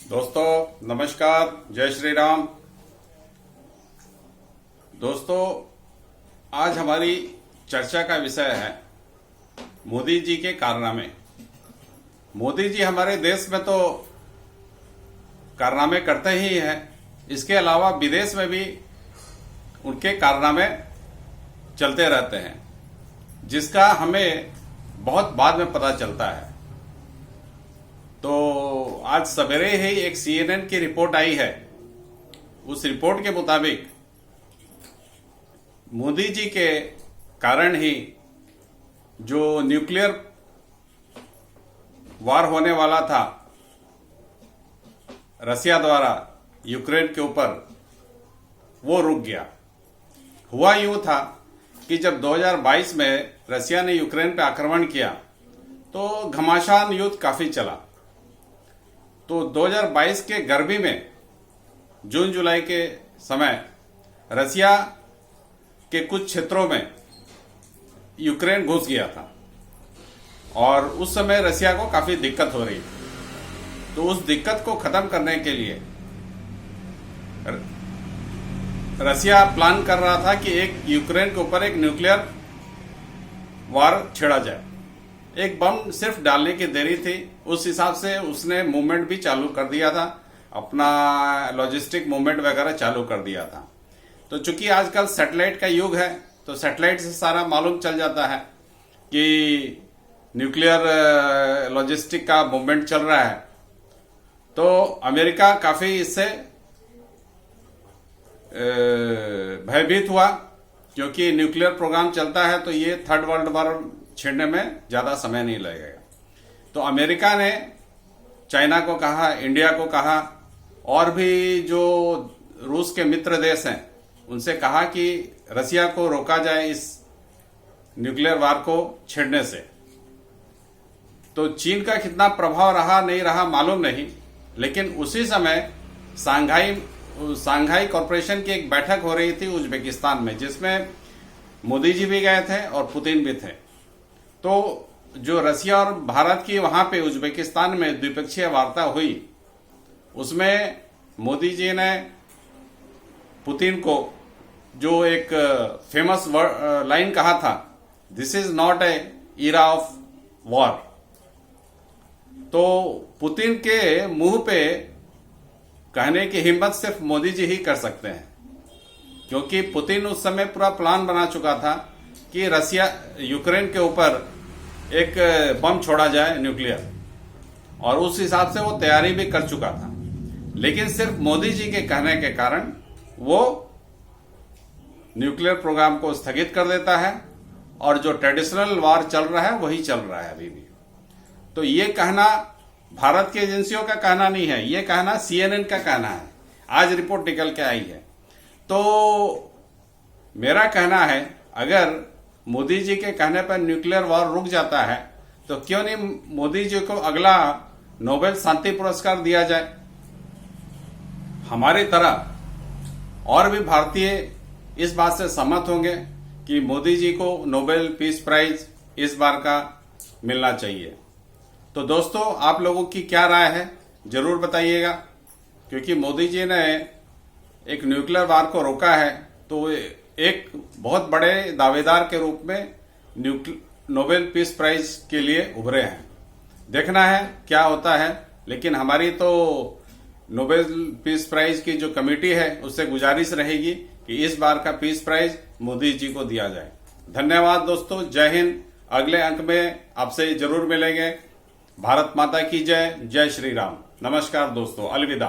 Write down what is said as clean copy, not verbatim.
दोस्तों नमस्कार, जय श्री राम। दोस्तों आज हमारी चर्चा का विषय है मोदी जी के कारनामे। मोदी जी हमारे देश में तो कारनामे करते ही हैं, इसके अलावा विदेश में भी उनके कारनामे चलते रहते हैं, जिसका हमें बहुत बाद में पता चलता है। तो आज सवेरे ही एक CNN की रिपोर्ट आई है। उस रिपोर्ट के मुताबिक मोदी जी के कारण ही जो न्यूक्लियर वार होने वाला था रसिया द्वारा यूक्रेन के ऊपर, वो रुक गया। हुआ यूं था कि जब 2022 में रसिया ने यूक्रेन पर आक्रमण किया तो घमासान युद्ध काफी चला। तो 2022 के गर्मी में जून जुलाई के समय रसिया के कुछ क्षेत्रों में यूक्रेन घुस गया था और उस समय रसिया को काफी दिक्कत हो रही थी। तो उस दिक्कत को खत्म करने के लिए रसिया प्लान कर रहा था कि एक यूक्रेन के ऊपर एक न्यूक्लियर वार छेड़ा जाए। एक बम सिर्फ डालने की देरी थी, उस हिसाब से उसने मूवमेंट भी चालू कर दिया था, अपना लॉजिस्टिक मूवमेंट वगैरह चालू कर दिया था। तो चूंकि आजकल सैटेलाइट का युग है, तो सैटेलाइट से सारा मालूम चल जाता है कि न्यूक्लियर लॉजिस्टिक का मूवमेंट चल रहा है। तो अमेरिका काफी इससे भयभीत हुआ, क्योंकि न्यूक्लियर प्रोग्राम चलता है तो ये थर्ड वर्ल्ड वॉर छेड़ने में ज्यादा समय नहीं लगेगा। तो अमेरिका ने चाइना को कहा, इंडिया को कहा, और भी जो रूस के मित्र देश हैं उनसे कहा कि रसिया को रोका जाए इस न्यूक्लियर वार को छेड़ने से। तो चीन का कितना प्रभाव रहा नहीं रहा मालूम नहीं, लेकिन उसी समय सांघाई कॉरपोरेशन की एक बैठक हो रही थी उज्बेकिस्तान में, जिसमें मोदी जी भी गए थे और पुतिन भी थे। तो जो रसिया और भारत की वहां पे उज्बेकिस्तान में द्विपक्षीय वार्ता हुई, उसमें मोदी जी ने पुतिन को जो एक फेमस लाइन कहा था, this is not a era of war. तो पुतिन के मुंह पे कहने की हिम्मत सिर्फ मोदी जी ही कर सकते हैं, क्योंकि पुतिन उस समय पूरा प्लान बना चुका था कि रसिया यूक्रेन के ऊपर एक बम छोड़ा जाए न्यूक्लियर, और उस हिसाब से वो तैयारी भी कर चुका था। लेकिन सिर्फ मोदी जी के कहने के कारण वो न्यूक्लियर प्रोग्राम को स्थगित कर देता है, और जो ट्रेडिशनल वार चल रहा है वही चल रहा है अभी भी। तो ये कहना भारत की एजेंसियों का कहना नहीं है, ये कहना CNN का कहना है। आज रिपोर्ट निकल के आई है। तो मेरा कहना है, अगर मोदी जी के कहने पर न्यूक्लियर वॉर रुक जाता है तो क्यों नहीं मोदी जी को अगला नोबेल शांति पुरस्कार दिया जाए। हमारी तरह और भी भारतीय इस बात से सहमत होंगे कि मोदी जी को नोबेल पीस प्राइज इस बार का मिलना चाहिए। तो दोस्तों, आप लोगों की क्या राय है जरूर बताइएगा, क्योंकि मोदी जी ने एक न्यूक्लियर वार को रोका है, तो एक बहुत बड़े दावेदार के रूप में नोबेल पीस प्राइज के लिए उभरे हैं। देखना है क्या होता है, लेकिन हमारी तो नोबेल पीस प्राइज की जो कमेटी है उससे गुजारिश रहेगी कि इस बार का पीस प्राइज मोदी जी को दिया जाए। धन्यवाद दोस्तों, जय हिंद। अगले अंक में आपसे जरूर मिलेंगे। भारत माता की जय, जय श्री राम। नमस्कार दोस्तों, अलविदा।